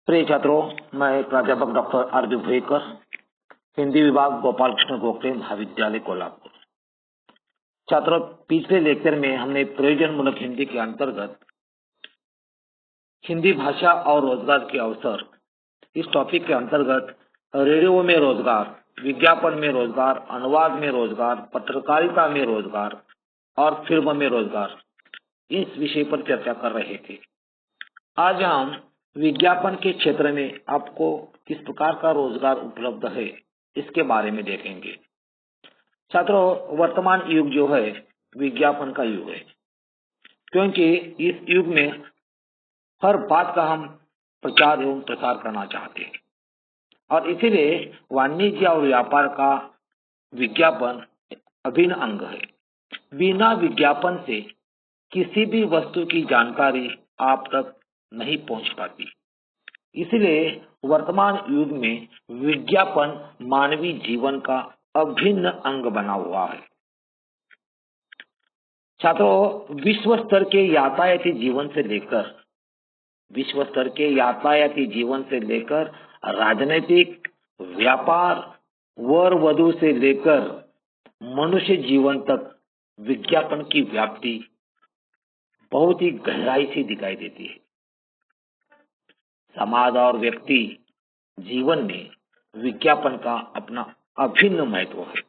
प्रिय छात्रों, मैं प्राध्यापक डॉक्टर आर बी भुईकर, हिंदी विभाग, गोपाल कृष्ण गोखले महाविद्यालय कोल्हापुर। छात्रों, पिछले लेक्चर में हमने प्रयोजनमूलक हिंदी के अंतर्गत हिंदी भाषा और रोजगार के अवसर, इस टॉपिक के अंतर्गत रेडियो में रोजगार, विज्ञापन में रोजगार, अनुवाद में रोजगार, पत्रकारिता में रोजगार और फिल्म में रोजगार, इस विषय पर चर्चा कर रहे थे। आज हम विज्ञापन के क्षेत्र में आपको किस प्रकार का रोजगार उपलब्ध है, इसके बारे में देखेंगे। छात्रों, वर्तमान युग जो है विज्ञापन का युग है, क्योंकि इस युग में हर बात का हम प्रचार एवं प्रसार करना चाहते हैं और इसीलिए वाणिज्य और व्यापार का विज्ञापन अभिन्न अंग है। बिना विज्ञापन से किसी भी वस्तु की जानकारी आप तक नहीं पहुंच पाती। इसलिए वर्तमान युग में विज्ञापन मानवीय जीवन का अभिन्न अंग बना हुआ है। छात्रों, विश्व स्तर के यातायाती जीवन से लेकर राजनीतिक, व्यापार, वर वधु से लेकर मनुष्य जीवन तक विज्ञापन की व्याप्ति बहुत ही गहराई से दिखाई देती है। समाज और व्यक्ति जीवन में विज्ञापन का अपना अभिन्न महत्व है।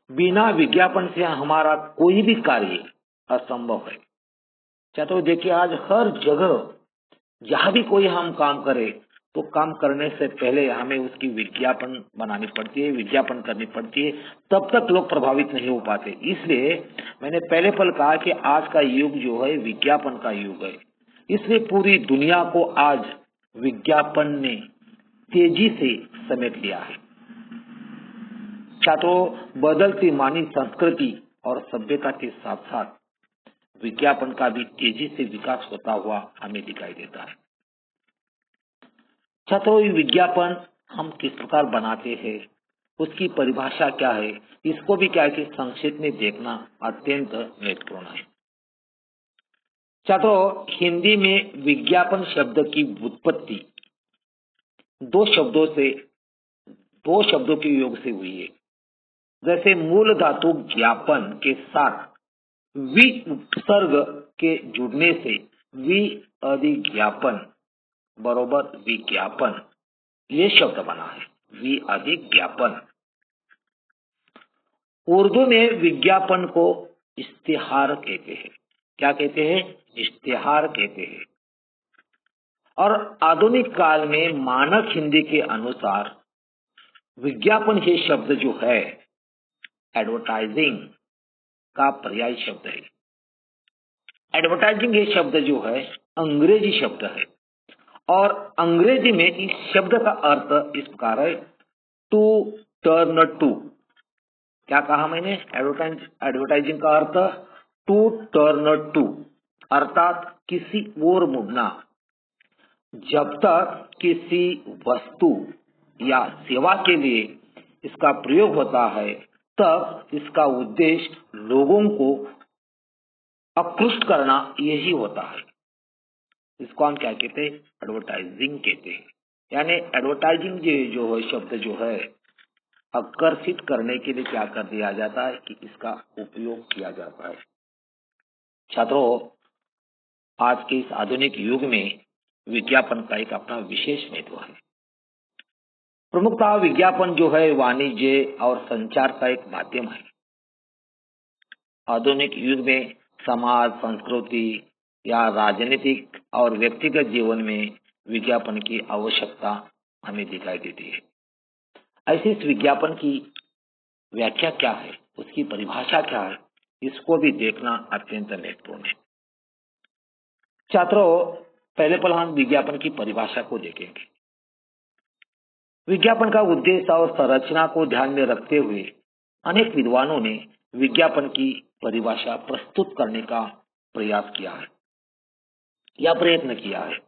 बिना विज्ञापन से हमारा कोई भी कार्य असंभव है। छात्रों, देखिए, आज हर जगह जहाँ भी कोई हम काम करें तो काम करने से पहले हमें उसकी विज्ञापन बनानी पड़ती है, विज्ञापन करनी पड़ती है, तब तक लोग प्रभावित नहीं हो पाते। इसलिए मैंने पहले पल कहा कि आज का युग जो है विज्ञापन का युग है। इसलिए पूरी दुनिया को आज विज्ञापन ने तेजी से समेट लिया है। छात्रों, बदलती मानवीय संस्कृति और सभ्यता के साथ साथ विज्ञापन का भी तेजी से विकास होता हुआ हमें दिखाई देता है। छात्रों, ये विज्ञापन हम किस प्रकार बनाते हैं, उसकी परिभाषा क्या है, इसको भी क्या है कि संक्षेप में देखना अत्यंत महत्वपूर्ण है। छात्रों, हिंदी में विज्ञापन शब्द की उत्पत्ति दो शब्दों के योग से हुई है। जैसे मूल धातु ज्ञापन के साथ वि उपसर्ग के जुड़ने से वि अधिक ज्ञापन बरोबर विज्ञापन, ये शब्द बना है, वि अधिक ज्ञापन। उर्दू में विज्ञापन को इश्तिहार कहते हैं। क्या कहते हैं? इश्तिहार कहते हैं। और आधुनिक काल में मानक हिंदी के अनुसार विज्ञापन ये शब्द जो है एडवर्टाइजिंग का पर्याय शब्द है। एडवर्टाइजिंग ये शब्द जो है अंग्रेजी शब्द है और अंग्रेजी में इस शब्द का अर्थ इस प्रकार है, टू टर्न टू। क्या कहा मैंने? एडवर्टाइजिंग का अर्थ टू टर्न टू, अर्थात किसी ओर मुड़ना। जब तक किसी वस्तु या सेवा के लिए इसका प्रयोग होता है तब इसका उद्देश्य लोगों को आकृष्ट करना यही होता है। इसको हम क्या कहते हैं? एडवर्टाइजिंग कहते हैं। यानी एडवर्टाइजिंग जो है शब्द जो है आकर्षित करने के लिए क्या कर दिया जाता है कि इसका उपयोग किया जाता है। छात्रों, आज के इस आधुनिक युग में विज्ञापन का एक अपना विशेष महत्व है। प्रमुखतः विज्ञापन जो है वाणिज्य और संचार का एक माध्यम है। आधुनिक युग में समाज, संस्कृति या राजनीतिक और व्यक्तिगत जीवन में विज्ञापन की आवश्यकता हमें दिखाई देती है। ऐसे इस विज्ञापन की व्याख्या क्या है, उसकी परिभाषा क्या है, इसको भी देखना अत्यंत महत्वपूर्ण है। छात्रों, पहले पर हम विज्ञापन की परिभाषा को देखेंगे। विज्ञापन का उद्देश्य और संरचना को ध्यान में रखते हुए अनेक विद्वानों ने विज्ञापन की परिभाषा प्रस्तुत करने का प्रयास किया है या प्रयत्न किया है।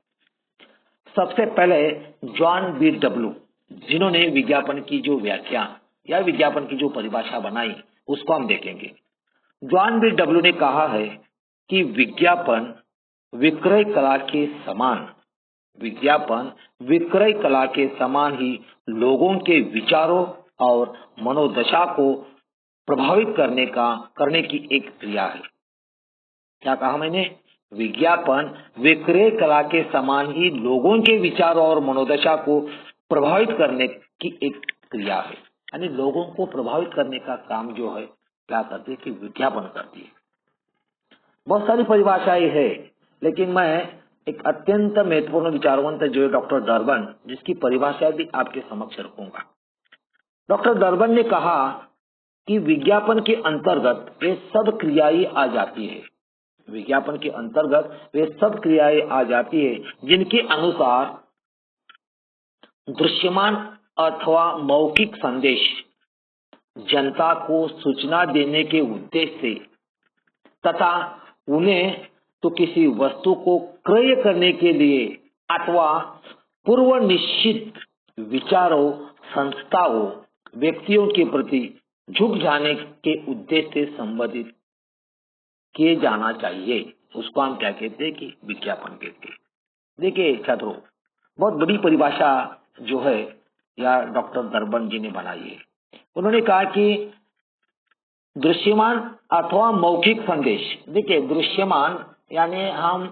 सबसे पहले जॉन बी डब्ल्यू, जिन्होंने विज्ञापन की जो व्याख्या या विज्ञापन की जो परिभाषा बनाई, उसको हम देखेंगे। जॉन बी डब्ल्यू ने कहा है कि विज्ञापन विक्रय कला के समान विज्ञापन विक्रय कला के समान ही लोगों के विचारों और मनोदशा को प्रभावित करने की एक क्रिया है। क्या कहा मैंने? विज्ञापन विक्रय कला के समान ही लोगों के विचारों और मनोदशा को प्रभावित करने की एक क्रिया है। यानी लोगों को प्रभावित करने का काम जो है क्या करती है कि विज्ञापन करती है। बहुत सारी परिभाषाएं है, लेकिन मैं एक अत्यंत महत्वपूर्ण विचारवंत जो है डॉक्टर डर्बन, जिसकी परिभाषा भी आपके समक्ष रखूंगा। डॉक्टर डर्बन ने कहा कि विज्ञापन के अंतर्गत वे सब क्रियाएं आ जाती है। विज्ञापन के अंतर्गत वे सब क्रियाएं आ जाती है जिनके अनुसार दृश्यमान अथवा मौखिक संदेश जनता को सूचना देने के उद्देश्य से तथा उन्हें तो किसी वस्तु को क्रय करने के लिए अथवा पूर्व निश्चित विचारों, संस्थाओं, व्यक्तियों के प्रति झुक जाने के उद्देश्य से संबंधित किए जाना चाहिए। उसको हम क्या कहते हैं कि विज्ञापन कहते हैं। देखिए छात्रों, बहुत बड़ी परिभाषा जो है या डॉक्टर डर्बन जी ने बनाई है। उन्होंने कहा कि दृश्यमान अथवा मौखिक संदेश। देखिए दृश्यमान यानी हम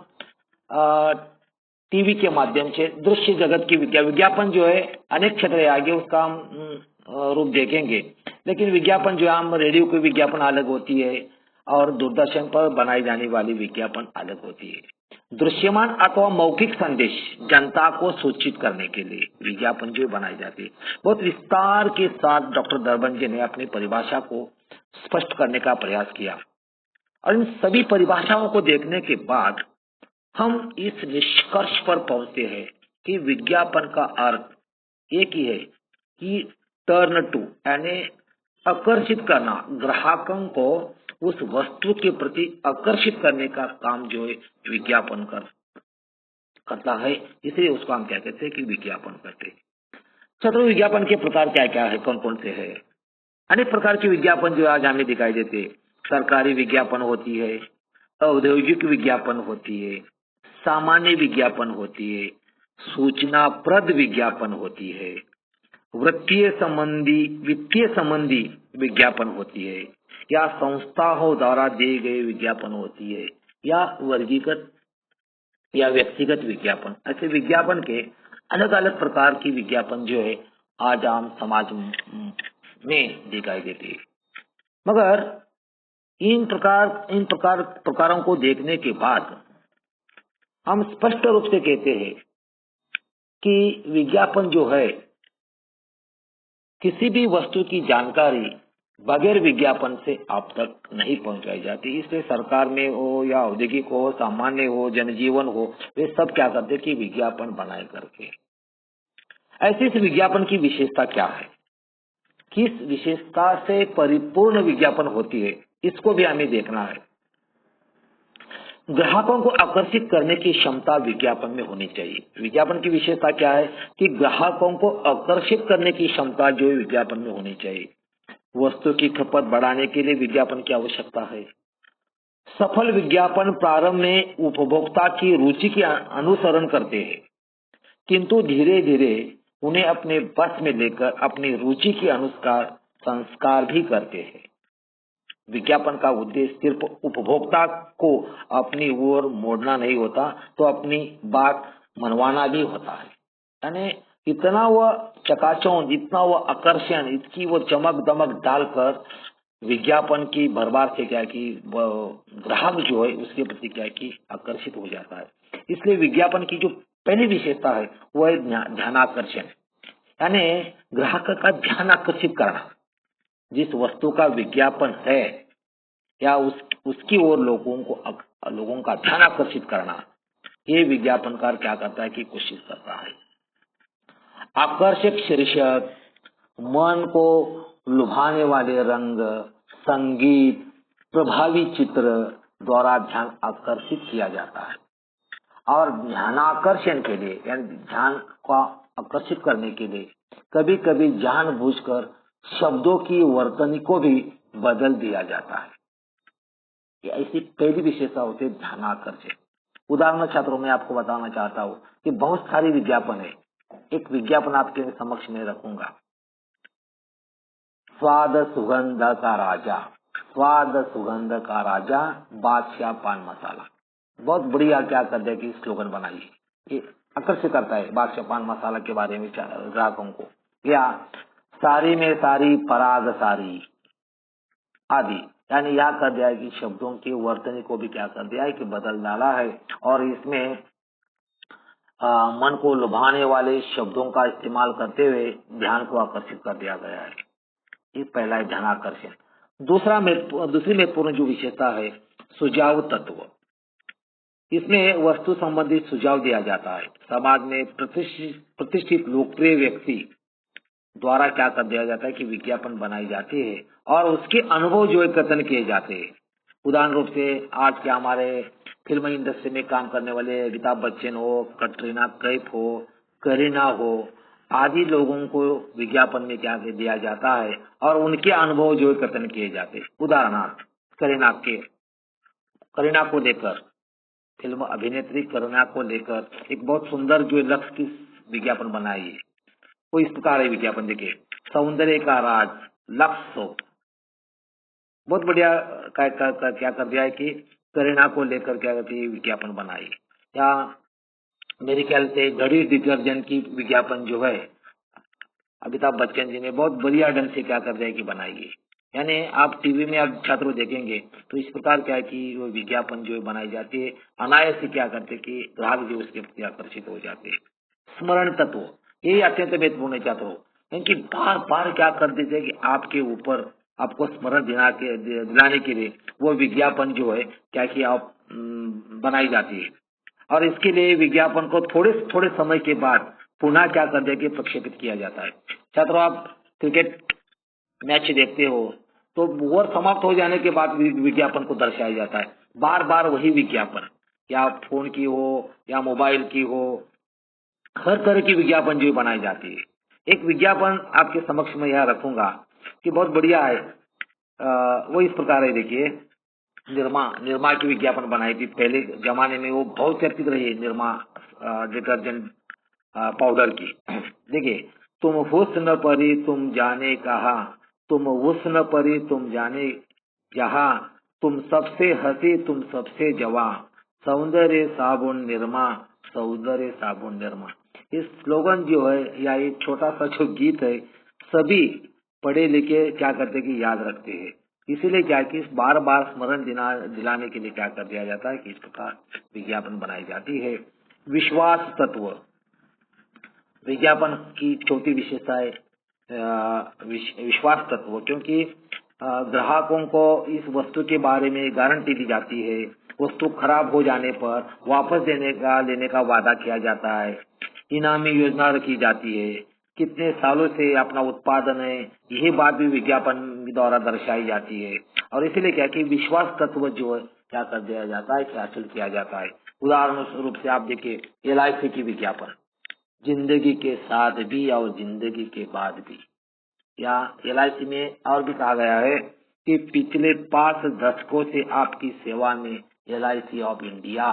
टीवी के माध्यम से दृश्य जगत की विज्ञापन जो है अनेक क्षेत्र है, आगे उसका हम रूप देखेंगे। लेकिन विज्ञापन जो है हम रेडियो की विज्ञापन अलग होती है और दूरदर्शन पर बनाई जाने वाली विज्ञापन अलग होती है। दृश्यमान अथवा मौखिक संदेश जनता को सूचित करने के लिए विज्ञापन जो बनाई जाती है। बहुत विस्तार के साथ डॉक्टर डर्बन जी ने अपनी परिभाषा को स्पष्ट करने का प्रयास किया और इन सभी परिभाषाओं को देखने के बाद हम इस निष्कर्ष पर पहुंचते हैं कि विज्ञापन का अर्थ एक ही है कि टर्न टू यानी आकर्षित करना, ग्राहकों को उस वस्तु के प्रति आकर्षित करने का काम जो है विज्ञापन करता है। इसलिए उसको हम क्या कहते हैं कि विज्ञापन करते हैं। छात्रों, विज्ञापन के प्रकार क्या क्या है, कौन कौन से है? अनेक प्रकार के विज्ञापन जो आज हमें दिखाई देते। सरकारी विज्ञापन होती है, औद्योगिक विज्ञापन होती है, सामान्य विज्ञापन होती है, सूचनाप्रद विज्ञापन होती है, वित्तीय संबंधी विज्ञापन होती है, या संस्थाओं द्वारा दिए गए विज्ञापन होती है, या वर्गीकृत या व्यक्तिगत विज्ञापन। ऐसे विज्ञापन के अलग अलग प्रकार की विज्ञापन जो है आज आम समाज में दिखाई देती है। मगर इन प्रकारों को देखने के बाद हम स्पष्ट रूप से कहते हैं कि विज्ञापन जो है किसी भी वस्तु की जानकारी बगैर विज्ञापन से आप तक नहीं पहुंचाई जाती। इसलिए सरकार में हो या औद्योगिक हो, सामान्य हो, जनजीवन हो, वे सब क्या करते कि विज्ञापन बनाए करके। ऐसे इस विज्ञापन की विशेषता क्या है, किस विशेषता से परिपूर्ण विज्ञापन होती है, इसको भी हमें देखना है। ग्राहकों को आकर्षित करने की क्षमता विज्ञापन में होनी चाहिए। विज्ञापन की विशेषता क्या है कि ग्राहकों को आकर्षित करने की क्षमता जो विज्ञापन में होनी चाहिए। वस्तु की खपत बढ़ाने के लिए विज्ञापन की आवश्यकता है। सफल विज्ञापन प्रारंभ में उपभोक्ता की रुचि के अनुसरण करते हैं, किंतु धीरे धीरे उन्हें अपने बस में लेकर अपनी रुचि के अनुसार संस्कार भी करते हैं। विज्ञापन का उद्देश्य सिर्फ उपभोक्ता को अपनी ओर मोड़ना नहीं होता, तो अपनी बात मनवाना भी होता है। यानी इतना वह चकाचौंध, इतना वह आकर्षण, इसकी वो चमक दमक डालकर विज्ञापन की भरमार से क्या कि ग्राहक जो है उसके प्रति क्या कि आकर्षित हो जाता है। इसलिए विज्ञापन की जो पहली विशेषता है वह है ध्यानाकर्षण, यानी ग्राहक का ध्यान आकर्षित करना। जिस वस्तु का विज्ञापन है या उसकी ओर लोगों का ध्यान आकर्षित करना, ये विज्ञापनकार क्या करता है कि कोशिश करता है। आकर्षक शीर्षक, मन को लुभाने वाले रंग, संगीत, प्रभावी चित्र द्वारा ध्यान आकर्षित किया जाता है। और ध्यानाकर्षण के लिए यानी ध्यान को आकर्षित करने के लिए कभी कभी जानबूझकर शब्दों की वर्तनी को भी बदल दिया जाता है। ये ऐसी पहली विशेषता होती है ध्यानाकर्षण। उदाहरण छात्रों मैं आपको बताना चाहता हूँ कि बहुत सारी विज्ञापन है। एक विज्ञापन आपके समक्ष में रखूंगा। स्वाद सुगंध का राजा, स्वाद सुगंध का राजा, बादशाह पान मसाला। बहुत बढ़िया क्या कर दिया कि स्लोगन बनाइए, ये आकर्षित करता है बादशाह पान मसाला के बारे में ग्राहकों को। या सारी में सारी पराग सारी आदि, यानी यह कर दिया है कि शब्दों की वर्तनी को भी क्या कर दिया है कि बदल डाला है, और इसमें मन को लुभाने वाले शब्दों का इस्तेमाल करते हुए ध्यान को आकर्षित कर दिया गया है। ये पहला है ध्यान आकर्षण। दूसरी महत्वपूर्ण जो विशेषता है सुझाव तत्व। इसमें वस्तु संबंधित सुझाव दिया जाता है। समाज में प्रतिष्ठित लोकप्रिय व्यक्ति द्वारा क्या कर दिया जाता है कि विज्ञापन बनाई जाती है और उसके अनुभव जो है कथन किए जाते हैं। उदाहरण रूप से आज के हमारे फिल्म इंडस्ट्री में काम करने वाले अमिताभ बच्चन हो, कटरीना कैफ हो, करीना हो आदि लोगों को विज्ञापन में क्या दिया जाता है और उनके अनुभव जो है कथन किए जाते हैं। उदाहरणार्थ करीना को लेकर, फिल्म अभिनेत्री करीना को लेकर एक बहुत सुंदर जो लक्ष्य की विज्ञापन बनाई है। वो इस प्रकार है विज्ञापन, देखिए, सौंदर्य का राज लक्स सोप। बहुत बढ़िया क्या कर दिया है कि करीना को लेकर क्या कहती है विज्ञापन बनाई। या मेरे ख्याल से घड़ी डिटर्जेंट की विज्ञापन जो है अमिताभ बच्चन जी ने बहुत बढ़िया ढंग से क्या कर दिया कि बनाई है। यानी आप टीवी में आप छात्रों देखेंगे तो इस प्रकार क्या है कि वो विज्ञापन जो बनाई जाती है, अनायास से क्या करते कि ग्राहक जो उसके प्रति आकर्षित हो जाते हैं। स्मरण तत्व, यही अत्यंत महत्वपूर्ण है छात्रों, क्योंकि बार बार क्या कर देते कि आपके ऊपर आपको स्मरण दिलाने के लिए वो विज्ञापन जो है क्या कि आप बनाई जाती है। और इसके लिए विज्ञापन को थोड़े थोड़े समय के बाद पुनः क्या कर दे के प्रक्षेपित किया जाता है। छात्रों, आप क्रिकेट मैच देखते हो तो ओवर समाप्त हो जाने के बाद विज्ञापन को दर्शाया जाता है। बार बार वही विज्ञापन, या फोन की हो या मोबाइल की हो, हर तरह की विज्ञापन जो बनाई जाती है। एक विज्ञापन आपके समक्ष में यह रखूंगा कि बहुत बढ़िया है। वो इस प्रकार है, देखिए, निर्मा की विज्ञापन बनाई थी पहले जमाने में, वो बहुत चर्चित रही है निर्मा डिटर्जेंट पाउडर की। देखिए, तुम हुस्न परी तुम जाने कहा, तुम हुस्न परी तुम जाने जहा, तुम सबसे हंसी तुम सबसे जवा, सौंदर्य साबुन निर्मा, सौंदर्य साबुन निर्मा। इस स्लोगन जो है या एक छोटा सा जो गीत है सभी पढ़े लिखे क्या करते कि याद रखते हैं। इसीलिए क्या कि बार बार स्मरण दिलाने के लिए क्या कर दिया जाता है कि इस प्रकार विज्ञापन बनाई जाती है। विश्वास तत्व, विज्ञापन की चौथी विशेषता है विश्वास तत्व, क्योंकि ग्राहकों को इस वस्तु के बारे में गारंटी दी जाती है। वस्तु खराब हो जाने पर वापस लेने का वादा किया जाता है। इनामी योजना रखी जाती है। कितने सालों से अपना उत्पादन है, यही बात भी विज्ञापन द्वारा दर्शाई जाती है। और इसीलिए क्या कि विश्वास तत्व जो है क्या कर दिया जाता है कि हासिल किया जाता है। उदाहरण रूप से आप देखिए LIC की विज्ञापन, जिंदगी के साथ भी और जिंदगी के बाद भी। या LIC में और भी कहा गया है कि पिछले 5 दशकों से आपकी सेवा में LIC ऑफ इंडिया,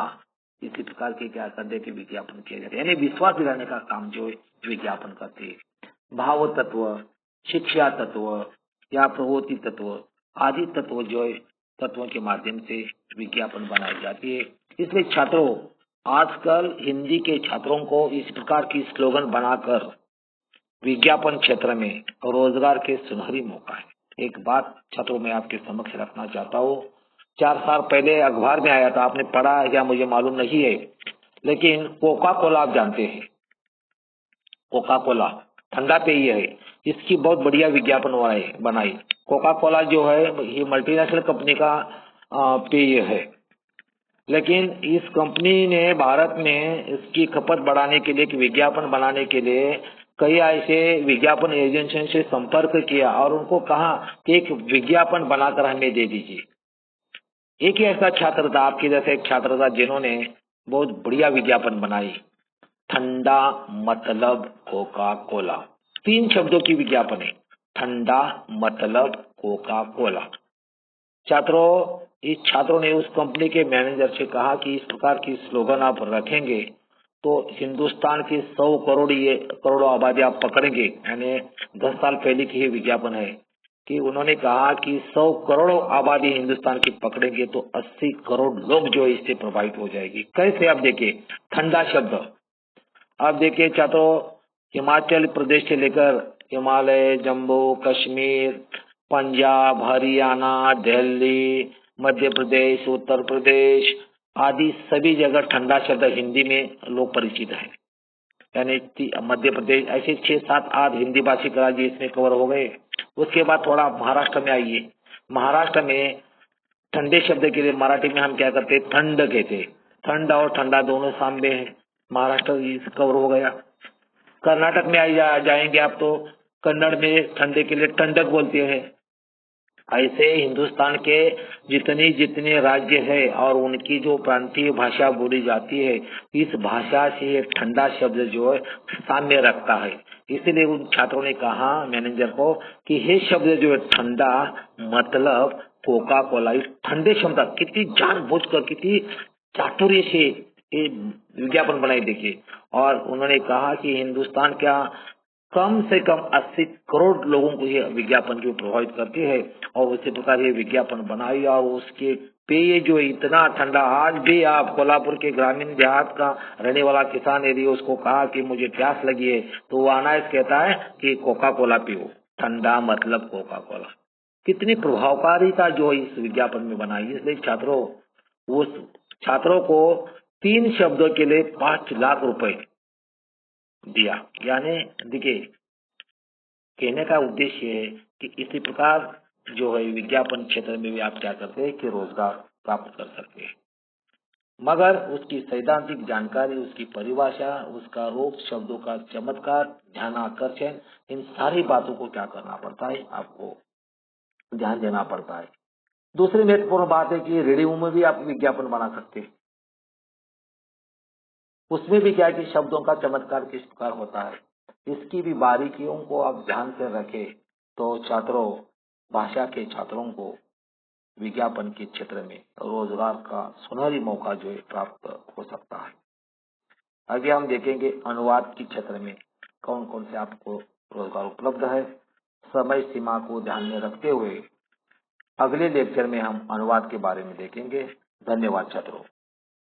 इसी प्रकार के क्या कर दे के विज्ञापन किया जाता है। यानी विश्वास दिलाने का काम जो विज्ञापन करते हैं। भाव तत्व, शिक्षा तत्व या प्रवृत्ति तत्व आदि तत्व जो है तत्वों के माध्यम से विज्ञापन बनाई जाती है। इसलिए छात्रों, आजकल हिंदी के छात्रों को इस प्रकार की स्लोगन बनाकर विज्ञापन क्षेत्र में रोजगार के सुनहरी मौका है। एक बात छात्रों मैं आपके समक्ष रखना चाहता हूँ, 4 साल पहले अखबार में आया था, आपने पढ़ा है क्या मुझे मालूम नहीं है, लेकिन कोका कोला आप जानते हैं, कोका कोला ठंडा पेय है, इसकी बहुत बढ़िया विज्ञापन बनाई। कोका कोला जो है ये मल्टीनेशनल कंपनी का पेय है, लेकिन इस कंपनी ने भारत में इसकी खपत बढ़ाने के लिए, विज्ञापन बनाने के लिए कई ऐसे विज्ञापन एजेंसियों से संपर्क किया और उनको कहा कि एक विज्ञापन बनाकर हमें दे दीजिए। एक ही ऐसा छात्र था, आपके जैसे एक छात्र था, जिन्होंने बहुत बढ़िया विज्ञापन बनाई। ठंडा मतलब कोका कोला, 3 शब्दों की विज्ञापन है, ठंडा मतलब कोका कोला। छात्रों, इस छात्रों ने उस कंपनी के मैनेजर से कहा कि इस प्रकार की स्लोगन आप रखेंगे तो हिंदुस्तान की 100 करोड़ आबादी आप पकड़ेंगे। यानी 10 साल पहले की ही विज्ञापन है कि उन्होंने कहा कि 100 करोड़ आबादी हिंदुस्तान की पकड़ेंगे तो 80 करोड़ लोग जो है इससे प्रभावित हो जाएगी। कैसे? आप देखिए, ठंडा शब्द आप देखिए छात्रों, हिमाचल प्रदेश से लेकर हिमालय, जम्मू कश्मीर, पंजाब, हरियाणा, दिल्ली, मध्य प्रदेश, उत्तर प्रदेश आदि सभी जगह ठंडा शब्द हिंदी में लोग परिचित हैं। यानी मध्य प्रदेश ऐसे 6, 7, 8 हिंदी भाषी राज्य इसमें कवर हो गए। उसके बाद थोड़ा महाराष्ट्र में आइए। महाराष्ट्र में ठंडे शब्द के लिए मराठी में हम क्या करते, ठंड कहते। ठंड और ठंडा दोनों सामने है, महाराष्ट्र कवर हो गया। कर्नाटक में जाएंगे आप तो कन्नड़ में ठंडे के लिए ठंडक बोलते हैं। ऐसे हिंदुस्तान के जितने जितने राज्य है और उनकी जो प्रांतीय भाषा बोली जाती है, इस भाषा से एक ठंडा शब्द जो है साम्य रखता है। इसलिए उन छात्रों ने कहा मैनेजर को कि ये शब्द जो है ठंडा मतलब कोका कोला। इस ठंडे शब्द कितनी जानबूझकर कितनी चातुर्य से ये विज्ञापन बनाई देखिए। और उन्होंने कहा कि हिंदुस्तान क्या कम से कम 80 करोड़ लोगों को ये विज्ञापन जो प्रभावित करती है और उसी प्रकार ये विज्ञापन बनाई। और उसके पेय जो इतना ठंडा, आज भी आप कोल्हापुर के ग्रामीण देहात का रहने वाला किसान यदि उसको कहा कि मुझे प्यास लगी है तो वो अनायास कहता है कि कोका कोला पियो। ठंडा मतलब कोका कोला। कितनी प्रभावकारिता जो इस विज्ञापन में बनाई। इसलिए छात्रों, उस छात्रों को 3 शब्दों के लिए 5 लाख रुपए दिया। यानी देखिए, कहने का उद्देश्य है कि इसी प्रकार जो है विज्ञापन क्षेत्र में भी आप क्या करते हैं कि रोजगार प्राप्त कर सकते हैं। मगर उसकी सैद्धांतिक जानकारी, उसकी परिभाषा, उसका रूप, शब्दों का चमत्कार, ध्यान आकर्षण, इन सारी बातों को क्या करना पड़ता है, आपको ध्यान देना पड़ता है। दूसरी महत्वपूर्ण बात है कि रेडियो में भी आप विज्ञापन बना सकते हैं। उसमें भी क्या है कि शब्दों का चमत्कार किस प्रकार होता है, इसकी भी बारीकियों को आप ध्यान से रखें तो छात्रों, भाषा के छात्रों को विज्ञापन के क्षेत्र में रोजगार का सुनहरी मौका जो है प्राप्त हो सकता है। आगे हम देखेंगे अनुवाद के क्षेत्र में कौन कौन से आपको रोजगार उपलब्ध है। समय सीमा को ध्यान में रखते हुए अगले लेक्चर में हम अनुवाद के बारे में देखेंगे। धन्यवाद छात्रों।